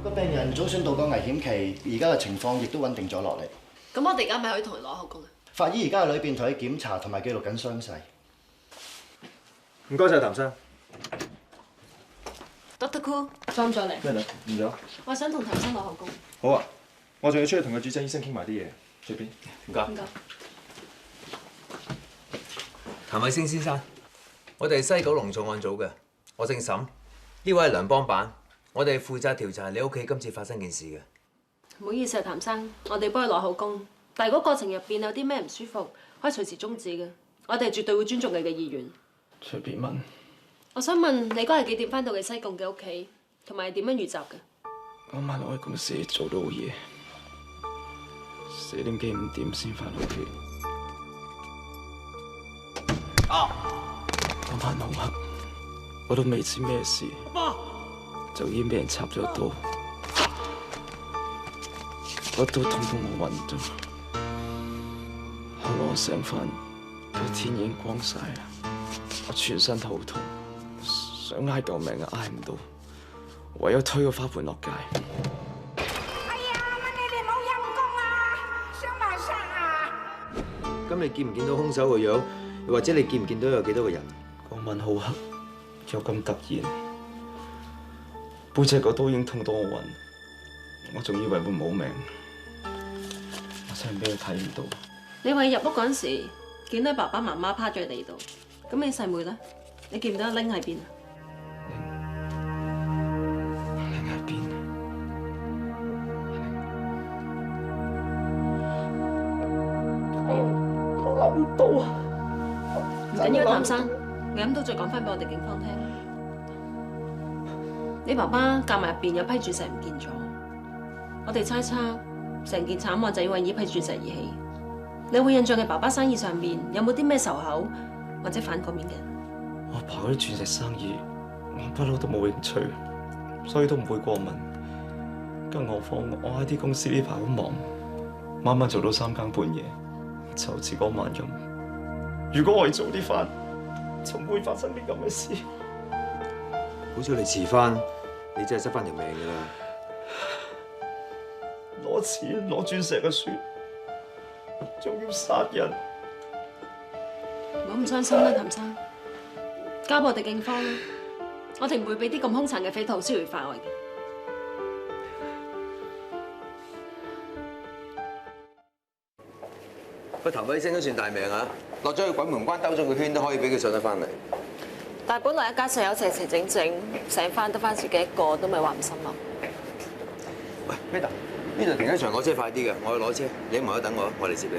個病人早選度過危險期，而家嘅情況亦都穩定咗落嚟。咁我哋而家咪可以同佢攞口供啊？法醫而家喺裏邊同佢檢查同埋記錄緊傷勢。唔該晒，譚生。Dr. Cool， 裝咗嚟。咩嚟？唔咗。我想同譚生攞口供。好啊，我仲要出去同個主診醫生傾埋啲嘢，隨便。唔該。唔該。譚偉星先生，我哋係西九龍重案組嘅，我姓沈，呢位係梁幫辦，我哋負責調查你屋企今次發生件事嘅。唔好意思啊，譚生，我哋幫佢攞口供，但係如果過程入邊有啲咩唔舒服，可以隨時終止嘅。我哋係絕對會尊重你嘅意願。隨便問。我想問你嗰日幾點翻到你西貢嘅屋企，同埋點樣遇襲嘅？嗰晚我喺公司做到好夜，4點幾5點先翻屋企。嗰晚好黑，我都未知咩事，就已經俾人插咗刀，我都痛到我暈咗。後來我醒翻，個天已經光晒啦，我全身頭痛，想嗌救命啊，嗌唔到，唯有推個花盆落街。哎呀，乜你哋冇陰功啊？想埋殺啊！咁你見唔見到兇手個樣？又或者你見唔見到有幾多個人？嗰晚好黑，又咁突然，背脊個刀已經痛到我暈，我仲以為會冇命，我真係俾佢睇唔到。你話入屋嗰陣時，見到爸爸媽媽趴咗喺地度，咁你細妹咧？你見唔到阿玲喺邊啊？玲喺邊？我諗唔到啊！唔緊要，譚生，你諗到再講翻俾我哋警方聽。你爸爸夾埋入邊有批鑽石唔見咗，我哋猜測成件慘案就因為呢批鑽石而起。你會印象你爸爸生意上面有冇啲咩仇口或者反過面嘅人？我爸嗰啲鑽石生意，我不嬲都冇興趣，所以都唔會過問。更何況我喺啲公司呢排好忙，晚晚做到3更半夜，就好似嗰晚咁。如果我係早啲返，就唔會發生啲咁嘅事。好似你遲翻，你真係執翻條命㗎啦！攞錢攞鑽石嘅船，仲要殺人。唔好咁傷心啦，譚生，交俾我哋警方啦，我哋唔會俾啲咁兇殘嘅匪徒逍遙法外嘅。個譚偉星都算大命啊！落咗去鬼門關兜咗個圈都可以俾佢上得翻嚟。但係本來一家四口齊齊整整，醒翻得翻自己一個，都咪話唔心諗。喂 ，Meta，呢度停車場攞車快啲嘅，我去攞車，你喺門口等我嚟接你。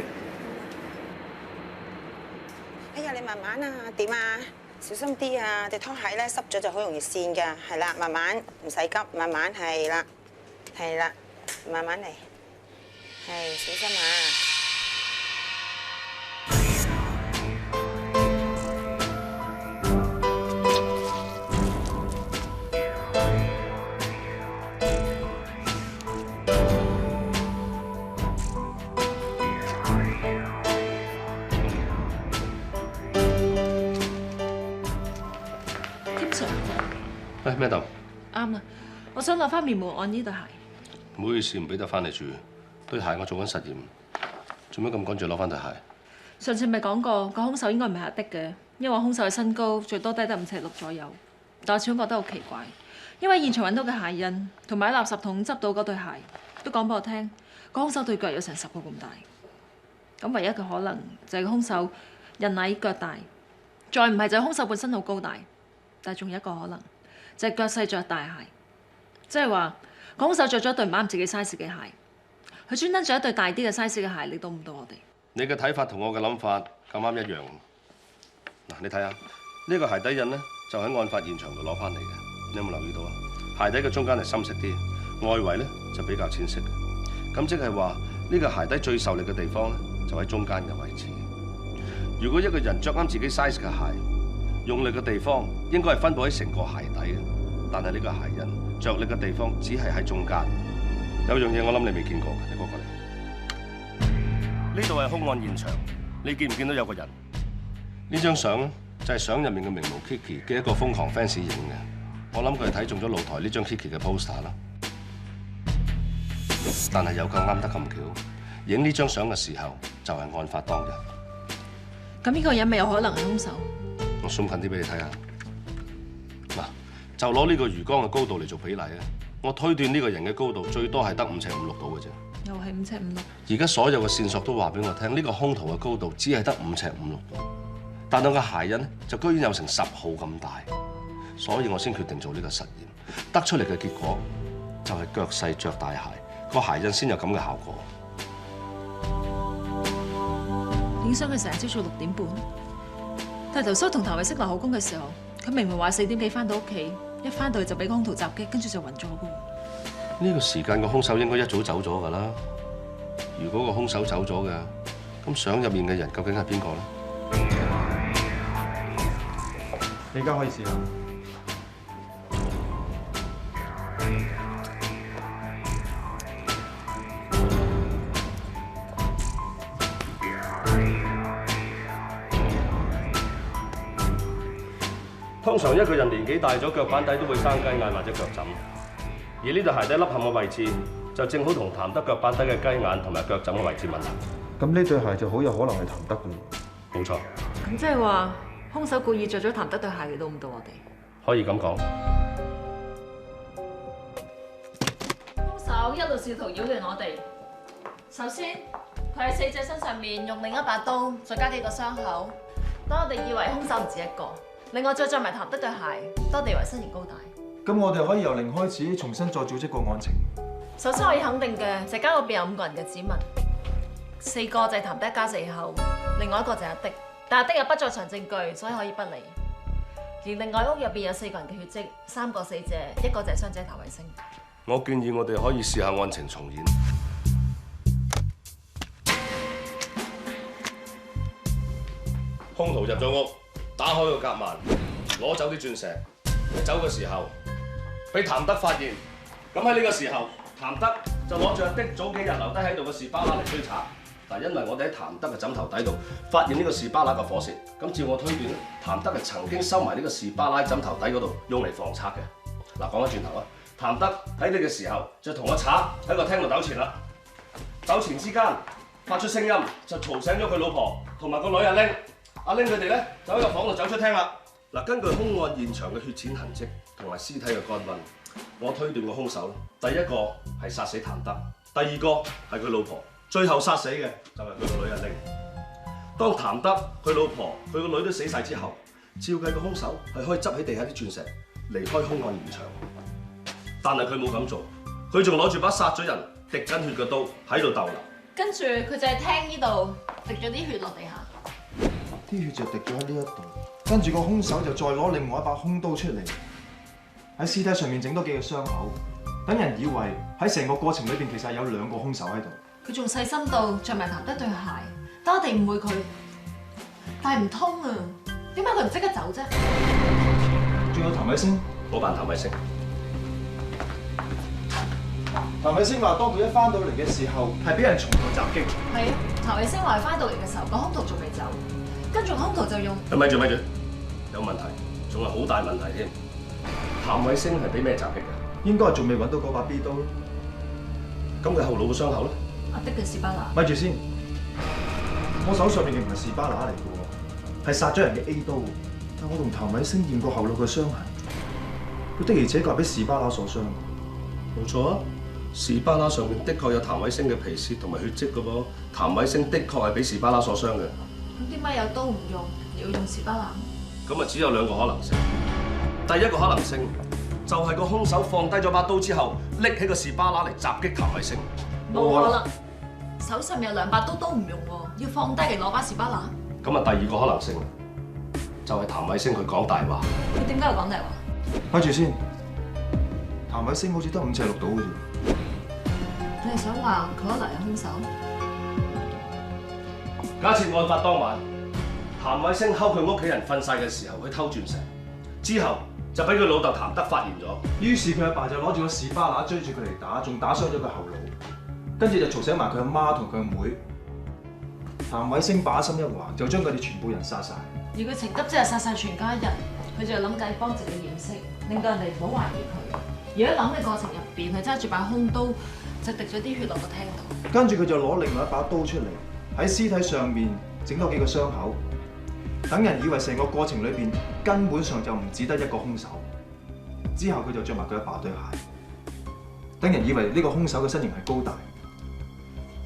哎呀，你慢慢啊，點啊？小心啲啊！隻拖鞋咧濕咗就好容易跣㗎，係啦，慢慢，唔使急，慢慢係啦，係啦，慢慢嚟，係小心啊！喂，咩豆？啱啦，我想攞翻面門案呢對鞋。唔好意思，唔俾得翻你住。對鞋我做緊實驗，做咩咁趕住攞翻對鞋？上次咪講過，個兇手應該唔係阿的嘅，因為兇手嘅身高最多低得5尺6左右。但我始終覺得好奇怪，因為現場揾到嘅鞋印同埋喺垃圾桶執到嗰對鞋，都講俾我聽，個兇手對腳有成10個咁大。咁唯一嘅可能就係個兇手人矮腳大，再唔係就係兇手本身好高大。但係仲有一個可能，就係腳細着大鞋，即係話個兇手着咗一對唔啱自己 size 嘅鞋，佢專登着一對大啲嘅 size 嘅鞋嚟到唔到我哋。你嘅睇法同我嘅諗法咁啱一樣。嗱，你睇下呢個鞋底印咧，就喺案發現場度攞翻嚟嘅。你有冇留意到啊？鞋底嘅中間係深色啲，外圍咧就比較淺色嘅。咁即係話呢個鞋底最受力嘅地方咧，就喺中間嘅位置。如果一個人着啱自己 size 嘅鞋，用力嘅地方應該係分佈喺成個鞋底嘅，但係呢個鞋印着力嘅地方只係喺中間。有樣嘢我諗你未見過嘅，你過嚟。呢度係兇案現場，你見唔見到有個人？呢張相咧就係相入面嘅名模 Kiki 嘅一個瘋狂 fans 影嘅。我諗佢係睇中咗露台呢張 Kiki 嘅 poster 啦。但係又咁啱得咁巧，影呢張相嘅時候就係案發當日。咁呢個人咪有可能係兇手？我zoom近啲俾你睇下。嗱，就攞呢個魚缸嘅高度嚟做比例啊！我推斷呢個人嘅高度最多係得5尺5、6度嘅啫。又係5尺5、6。而家所有嘅線索都話俾我聽，呢個兇徒嘅高度只係得5尺5、6度，但係個鞋印咧就居然有成10號咁大，所以我先決定做呢個實驗。得出嚟嘅結果就係腳細着大鞋，個鞋印先有咁嘅效果。影相佢成日朝早6點半，但係頭先同譚慧星落口供嘅時候，佢明明話4點幾翻到屋企，一翻到去就俾個兇徒襲擊，跟住就暈咗嘅。呢個時間個兇手應該一早走咗㗎啦。如果個兇手走咗嘅，咁相入面嘅人究竟係邊個咧？你而家可以試下。通常一個人年紀大咗，腳板底都會生雞眼或者腳枕，而呢對鞋底凹陷嘅位置就正好同譚德腳板底嘅雞眼同埋腳枕嘅位置吻合。咁呢對鞋就好有可能係譚德嘅。冇錯，咁即係話兇手故意着咗譚德對鞋嚟到我哋。可以咁講。兇手一路試圖擾亂我哋。首先，佢喺死者身上面用另一把刀，再加幾個傷口，當我哋以為兇手唔止一個。另外再着埋譚德對鞋，多地為身形高大。咁我哋可以由零開始，重新再組織個案情。首先可以肯定嘅，石間嗰邊有5個人嘅指紋，4個就係譚德一家4口，另外1個就係阿的。但阿的有不在場證據，所以可以不理。而另外屋入邊有4個人嘅血跡，3個死者，1個就係傷者譚慧星。我建議我哋可以試下案情重演。兇徒入咗屋，打開個夾萬，攞走啲鑽石。走嘅時候，俾譚德發現。咁喺呢個時候，譚德就攞住阿的早幾日留低喺度嘅士巴拿嚟追賊。但因為我哋喺譚德嘅枕頭底度發現呢個士巴拿嘅火舌，咁照我推斷咧，譚德係曾經收埋呢個士巴拿枕頭底嗰度用嚟防賊嘅。嗱，講翻轉頭啊，譚德喺呢個時候就同阿賊喺個廳度糾纏啦。糾纏之間發出聲音，就嘈醒咗佢老婆同埋個女阿玲。阿玲佢哋咧就喺個房度走出廳啦。嗱，根據兇案現場嘅血濺痕跡同埋屍體嘅乾溫，我推斷個兇手第一個係殺死譚德，第二個係佢老婆，最後殺死嘅就係佢個女阿玲。當譚德、佢老婆、佢個女都死晒之後，照計個兇手係可以執起地下啲鑽石離開兇案現場，但係佢冇咁做，佢仲攞住把殺咗人滴緊血嘅刀喺度逗留。跟住佢就係廳呢度滴咗啲血落地下。啲血就滴咗喺呢一度，跟住個兇手就再攞另外一把兇刀出嚟，喺屍體上面整多幾個傷口，等人以為喺成個過程裏邊其實係有2個兇手喺度。佢仲細心到着埋譚德對鞋，等我哋誤會佢。但係唔通啊，點解佢唔即刻走啫？仲有譚慧星，我扮譚慧星。譚慧星話：當佢一翻到嚟嘅時候，係俾人從後襲擊。係啊，譚慧星話翻到嚟嘅時候，個兇徒仲未走，跟住兇徒就用。咪住，有問題，仲係好大問題添。譚慧星係俾咩襲擊嘅？應該係仲未揾到嗰把 B 刀。咁佢後腦嘅傷口咧？阿的嘅士巴拿。咪住先，我手上面嘅唔係士巴拿嚟嘅喎，係殺咗人嘅 A 刀。但我同譚慧星驗過後腦嘅傷痕，佢的而且確係俾士巴拿所傷。冇錯啊，士巴拿上面的確有譚慧星嘅皮屑同埋血跡嘅噃。譚慧星的確係俾士巴拿所傷嘅。咁點解有刀唔用，要用士巴拿？咁啊，只有2個可能性。第一個可能性就係個兇手放低咗把刀之後，拎起個士巴拿嚟襲擊譚慧星。冇可能，手上面有2把刀都唔用喎，要放低嚟攞把士巴拿。咁啊，第2個可能性就係譚慧星佢講大話。佢點解要講大話？咪住先，譚慧星好似得5尺6度嘅啫。你係想話佢可能係兇手？假設案發當晚，譚慧星睺佢屋企人瞓晒嘅時候去偷鑽石，之後就俾佢老豆譚德發現咗。於是佢阿爸就攞住個士巴拿追住佢嚟打，仲打傷咗佢後腦，跟住就嘈醒埋佢阿媽同佢阿妹。譚慧星把心一橫，就將佢哋全部人殺晒。而佢情急之下殺晒全家人，佢就諗計幫自己掩飾，令到人哋唔好懷疑佢。而喺諗嘅過程入邊，佢揸住把兇刀就滴咗啲血落個廳度。跟住佢就攞另外一把刀出嚟，喺屍體上面整多幾個傷口，等人以為成個過程裏邊根本上就唔只得一個兇手。之後佢就着埋佢一把對鞋，等人以為呢個兇手嘅身形係高大。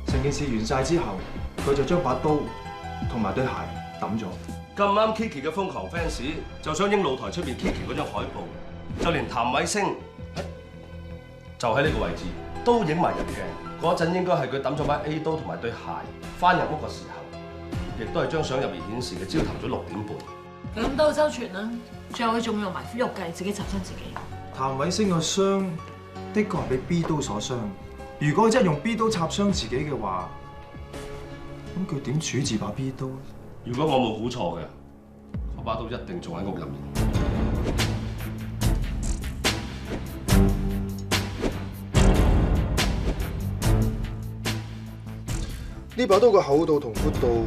成件事完晒之後，佢就將把刀同埋對鞋抌咗。咁啱 Kiki 嘅瘋狂 fans 就想影露台出邊 Kiki 嗰張海報，就連譚偉星就喺呢個位置都影埋入鏡。嗰陣應該係佢抌咗把 A 刀同埋對鞋翻入屋嘅時候，亦都係張相入面顯示嘅朝頭早6點半。佢咁都好周全啦，最後佢仲用埋苦肉計自己插傷自己。譚偉星個傷的確係被 B 刀所傷。如果佢真係用 B 刀插傷自己嘅話，咁佢點處置把 B 刀？如果我冇估錯嘅，嗰把刀一定仲喺屋入面。呢把刀嘅厚度同闊度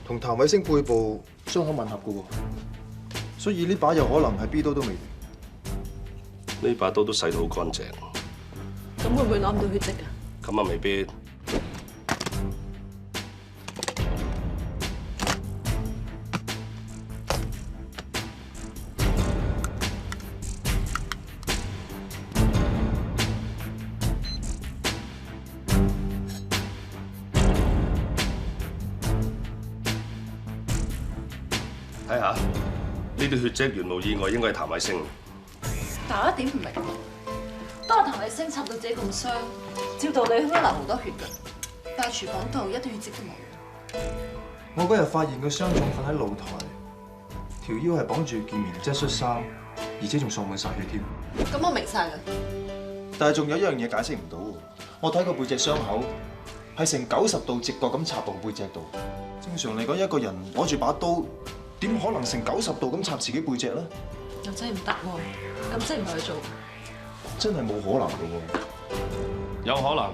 同譚偉星背部傷口吻合嘅喎，所以呢把有可能係 B 刀都未定。呢把刀都洗到好乾淨。咁會唔會攞唔到血跡啊？咁啊，未必。睇下，呢啲血跡原無意外應該係譚偉星。但我一點唔明，當我譚偉星插到自己咁傷，照道理應該流好多血㗎，但係廚房度一啲血跡都冇。我嗰日發現佢傷重瞓喺露台，條腰係綁住件棉質恤衫，而且仲掃滿晒血添。咁我明晒啦。但係仲有一樣嘢解釋唔到，我睇個背脊傷口係成90度直角咁插到背脊度。正常嚟講，一個人攞住把刀，點可能成90度咁插自己背脊咧？又真係唔得喎，咁即係唔係佢做？真係冇可能嘅喎。有可能，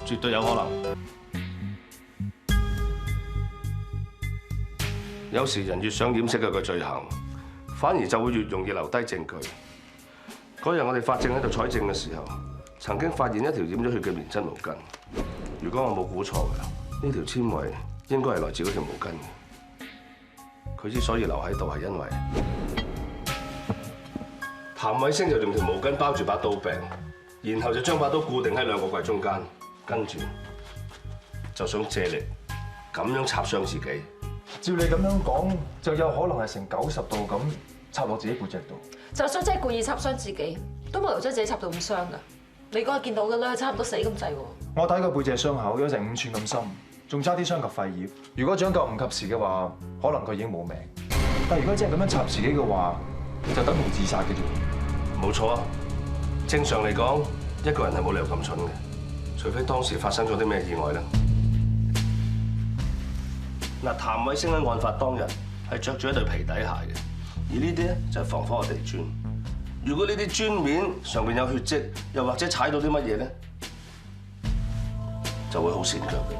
絕對有可能。有時人越想掩飾一個罪行，反而就會越容易留低證據。嗰日我哋法證喺度採證嘅時候，曾經發現一條染咗血嘅棉質毛巾。如果我冇估錯嘅，呢條纖維應該係來自嗰條毛巾嘅。佢之所以留喺度係因為譚偉星就用條毛巾包住把刀柄，然後就將把刀固定喺兩個櫃中間，跟住就想借力咁樣插傷自己。照你咁樣講，就有可能係成90度咁插落自己背脊度。就算真係故意插傷自己，都冇理由將自己插到咁傷㗎。你嗰日見到嘅咧，差唔多死咁滯喎。我睇個背脊傷口有成5寸咁深，仲差啲傷及肺葉。如果搶救唔及時嘅話，可能佢已經冇命。但如果真係咁樣插自己嘅話，就等同自殺嘅啫。冇錯啊！正常嚟講，一個人係冇理由咁蠢嘅，除非當時發生咗啲咩意外啦。嗱，譚偉星喺案發當日係着住一對皮底鞋嘅，而呢啲咧就係防火嘅地磚。如果呢啲磚面上面有血跡，又或者踩到啲乜嘢咧，就會好跣腳嘅。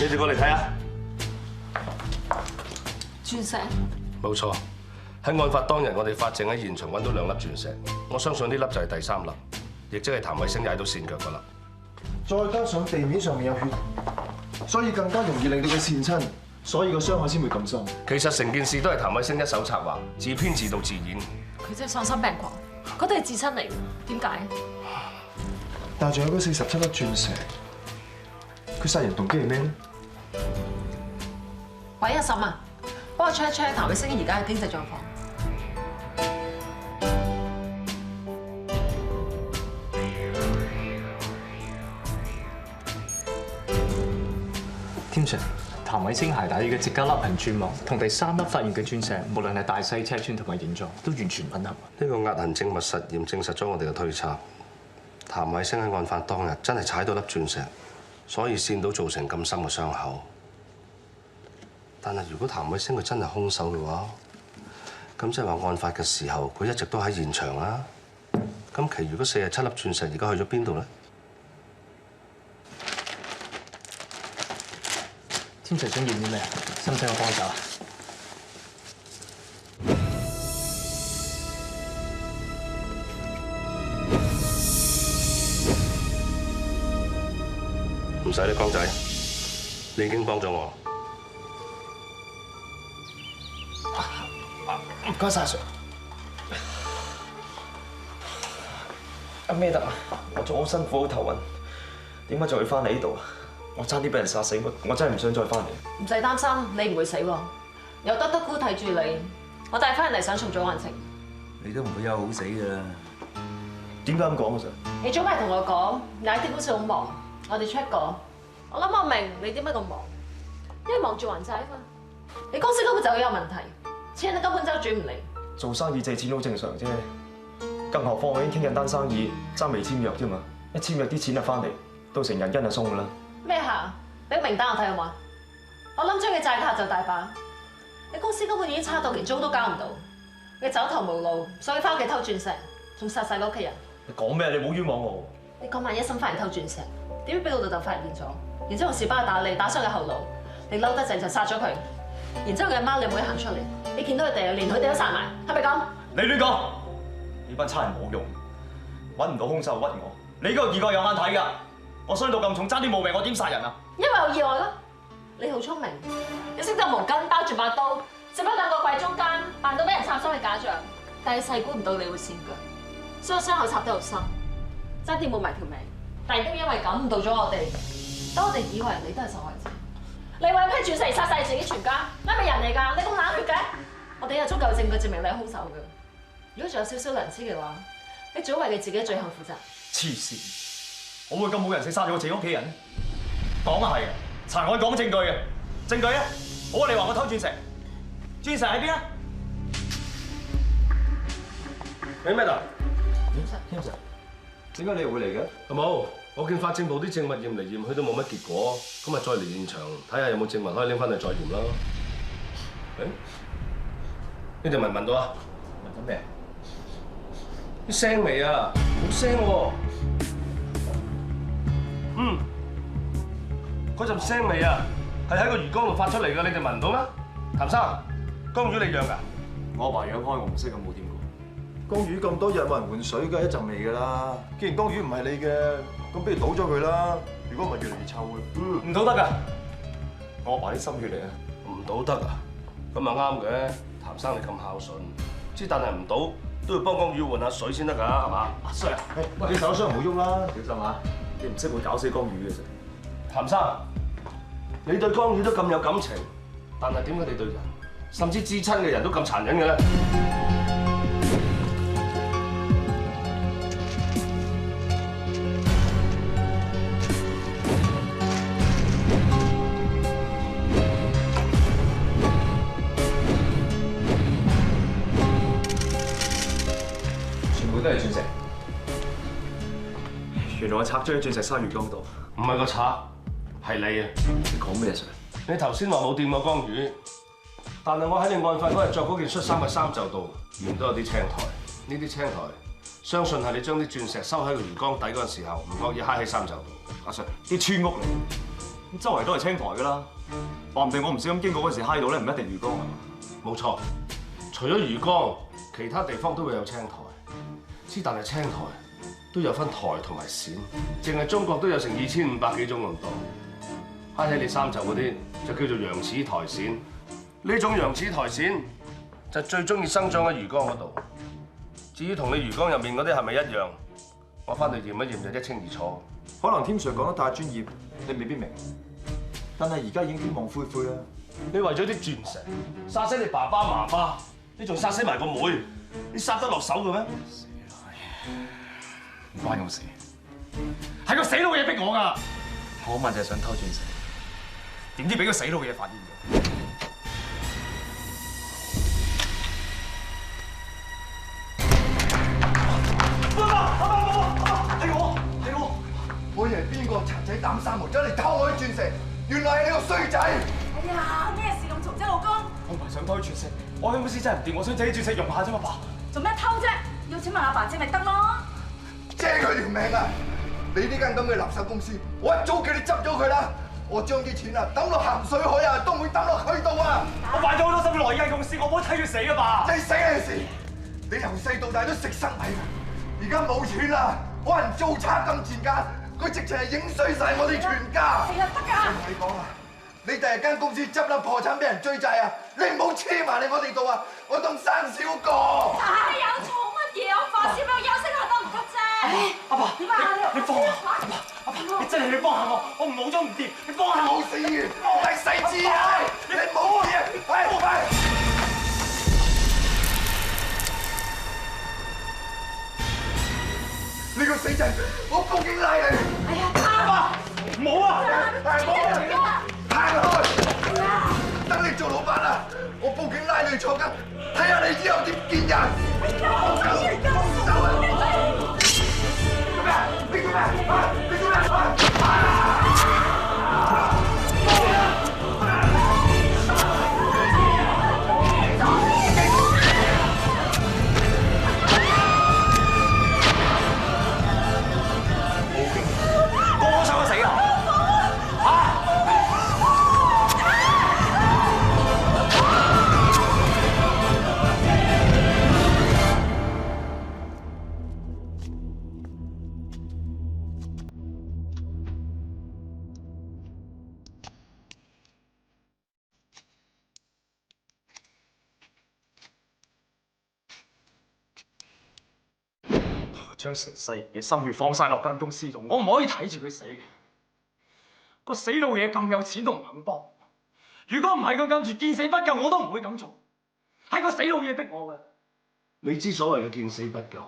你哋過嚟睇下，鑽石。冇錯，喺案發當日，我哋法證喺現場揾到2粒鑽石，我相信呢粒就係第3粒，亦即係譚偉星踩到跣腳嗰粒。再加上地面上面有血，所以更加容易令到佢跣親，所以個傷口先會咁深。其實成件事都係譚偉星一手策劃，自編自導自演。佢真係喪心病狂，嗰啲係至親嚟嘅，點解？但係仲有嗰47粒鑽石，佢殺人動機係咩咧？喂，阿嬸啊，幫我 check 一 check 譚偉星而家嘅經濟狀況。天 Sir， 譚偉星鞋帶嘅直交凹痕鑽網同第3粒發現嘅鑽石，無論係大細尺寸同埋形狀，都完全吻合。呢個壓痕證物實驗證實咗我哋嘅推測，譚偉星喺案發當日真係踩到粒鑽石，所以跣到造成咁深嘅傷口。但係如果譚偉星佢真係兇手嘅話，咁即係話案發嘅時候佢一直都喺現場啦。咁其餘嗰47粒鑽石而家去咗邊度咧？天隨想要啲咩？使唔使我幫手啊？唔使啦，江仔，你已經幫咗我。唔該晒 Sir。阿咩得啊？我做好辛苦，好頭暈，點解仲要翻嚟呢度啊？我差啲俾人殺死，我真係唔想再翻嚟。唔使擔心，你唔會死喎，有德姑睇住你，我帶翻嚟想重組案情。你都唔會有好死㗎啦。點解咁講啊 Sir？你早排同我講，IT公司好忙，我哋 check 過，我諗我明你點解咁忙，因為忙住還債啊嘛。你公司根本就好有問題，錢你根本周轉唔嚟。做生意借錢好正常啫，更何況我已經傾緊單生意，爭未簽約啫嘛。一簽約啲錢就翻嚟，到成人因就鬆㗎啦。咩客？俾名單我睇好嘛？我諗將嘅債客就大把。你公司根本已經差到連租都交唔到，你走投無路，所以翻屋企偷鑽石，仲殺晒你屋企人。你講咩？你冇冤枉我。你講萬一心翻嚟偷鑽石，點知俾老豆就發現咗，然之後用士巴打你，打傷佢後腦，你嬲得滯就殺咗佢，然之後佢阿媽你妹行出嚟，你見到佢哋連佢哋都殺埋，係咪咁？你亂講！呢班差人冇用，揾唔到兇手屈我。你嗰個二個有眼睇㗎，我傷到咁重，爭啲冇命，我點殺人啊？因為有意外咯。你好聰明，你識得毛巾包住把刀，食喺兩個櫃中間，扮到俾人插傷嘅假象，但係細估唔到你會跣腳，所以傷口插得好深，爭啲冇埋條命。但係都因為咁誤導咗我哋，當我哋以為你都係受害者，你為批鑽石殺晒自己全家，你係咪人嚟㗎？你咁冷血嘅？我哋有足夠證據證明你係兇手㗎。如果仲有少少良知嘅話，你早為你自己嘅罪行負責。黐線！我會咁冇人性殺咗我自己屋企人？講係啊，查案講證據嘅，證據啊！好啊，你話我偷鑽石，鑽石喺邊啊？你咩啊？天 Sir， 點解你又會嚟嘅？冇，我見法證部啲證物驗嚟驗去都冇乜結果，咁咪再嚟現場睇下有冇證物可以拎翻嚟再驗啦。誒，你哋聞唔聞到啊？聞緊咩？啲腥味啊，好腥喎！嗰陣腥味啊，係喺個魚缸度發出嚟㗎，你哋聞唔到咩？譚生，江魚你養㗎？我阿爸養開，我唔識，我冇掂過。江魚咁多日冇人換水，梗係一陣味㗎啦。既然江魚唔係你嘅，咁不如倒咗佢啦。如果唔係越嚟越臭嘅。唔倒得㗎，我阿爸啲心血嚟啊！唔倒得啊？咁啊啱嘅，譚生你咁孝順，之但係唔倒都要幫江魚換下水先得㗎，係嘛？阿 Sir，你手傷唔好喐啦，小心啊！你唔識會搞死江魚嘅啫。譚生，你對江魚都咁有感情，但係點解你對人，甚至至親嘅人都咁殘忍嘅咧？全部都係鑽石。原來我拆咗啲鑽石沙魚缸度。唔係個賊，係你啊！你講咩 Sir？你頭先話冇掂過江魚，但係我喺你案發嗰日着嗰件恤衫嘅衫袖度，驗到有啲青苔。呢啲青苔，相信係你將啲鑽石收喺個魚缸底嗰陣時候，唔覺意揩喺衫袖度。阿 Sir，啲村屋嚟，咁周圍都係青苔㗎啦。話唔定我唔小心經過嗰時揩到咧，唔一定魚缸係嘛？冇錯，除咗魚缸，其他地方都會有青苔。之但係青苔都有分苔同埋蘚，淨係中國都有成2500幾種咁多。揩喺你衫袖嗰啲就叫做羊齒苔蘚。呢種羊齒苔蘚就最中意生長喺魚缸嗰度。至於同你魚缸入面嗰啲係咪一樣，我翻去驗一驗就一清二楚。可能天 Sir 講得太專業，你未必明。但係而家已經天網恢恢啦。你為咗啲鑽石殺死你爸爸媽媽，你仲殺死埋個妹，你殺得落手嘅咩？唔關我事，係個死佬嘅嘢逼我㗎。我嗰晚就係想偷鑽石，點知俾個死佬嘅嘢發現咗。係我！我以為邊個賊仔膽生毛走嚟偷我啲鑽石，原來係你個衰仔！哎呀，咩事咁嘈啫，老公？我唔係想偷啲鑽石，我間公司真係唔掂，我想借啲鑽石用下啫嘛，爸。做咩偷啫？要錢問阿爸借咪得咯？借佢條命啊！你呢間咁嘅垃圾公司，我一早叫你執咗佢啦！我將啲錢啊抌落鹹水海啊，都唔會抌落佢度啊！我買咗好多心落呢間公司，我唔可以睇佢死啊嘛！你死嘅事，你由細到大都食生米㗎，而家冇錢啦，可能做賊咁賤格，佢直情係影衰晒我哋全家。係啊，得㗎。我同你講啊，你第日間公司執笠破產俾人追債啊，你唔好黐埋嚟我哋度啊，我當生小哥。你有錯乜嘢？我發燒，俾我休息下得唔得啫？阿爸，點啊？你幫我，阿爸，你真係要幫下我，我唔好咗唔掂，你幫下我。冇事，我係細知啊，你冇嘢，係。你個死仔，我報警拉你！哎呀，阿爸，唔好啊！係冇啊！行開！等你做老闆啦，我報警拉你去坐監，睇下你之後點見人！走啊！做咩？你做咩？你做咩？我想我死啊！將成世人嘅心血放晒落間公司度，我唔可以睇住佢死嘅。個死老嘢咁有錢都唔肯幫，如果唔係佢跟住見死不救，我都唔會咁做。係個死老嘢逼我嘅。你之所謂嘅見死不救，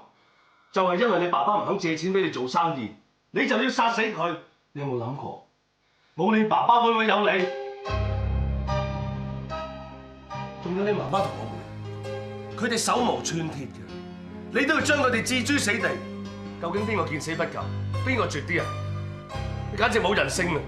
就係因為你爸爸唔肯借錢俾你做生意，你就要殺死佢。你有冇諗過？冇你爸爸會唔會有你？仲有你媽媽同我妹，佢哋手無寸鐵嘅，你都要將佢哋置諸死地。究竟邊個見死不救，邊個絕啲啊？你簡直冇人性啊！